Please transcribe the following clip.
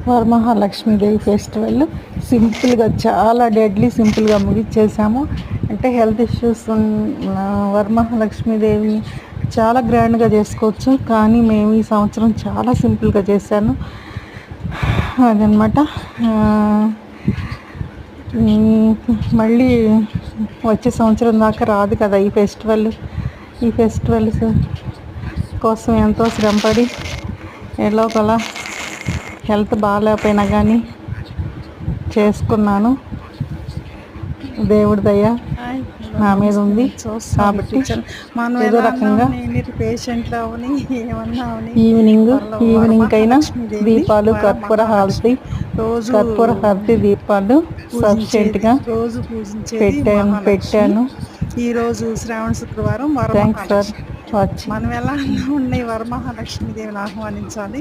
వరమహాలక్ష్మీదేవి festival సింపుల్గా, చాలా deadly సింపుల్గా ముగిచ్చేసాము. అంటే హెల్త్ ఇష్యూస్ వరమహాలక్ష్మీదేవి చాలా గ్రాండ్గా చేసుకోవచ్చు, కానీ మేము ఈ సంవత్సరం చాలా సింపుల్గా చేశాను అదనమాట. మళ్ళీ వచ్చే సంవత్సరం దాకా రాదు కదా ఈ ఫెస్టివల్స్ కోసం ఎంతో శ్రమపడి ఎలాగోలా హెల్త్ బాగాలేకపోయినా కానీ చేసుకున్నాను. దేవుడి దయ నా మీద ఉంది కాబట్టి ఏదో రకంగా ఈవినింగ్ అయినా దీపాలు, కర్పూర హారతి దీపాలు సఫిషియెంట్గా రోజు పూజించే పెట్టాను. ఈరోజు శ్రావణ శుక్రవారం. Thanks for watching. మనం ఎలా ఉన్నాయి వరమహాలక్ష్మీదేవిని ఆహ్వానించాలి.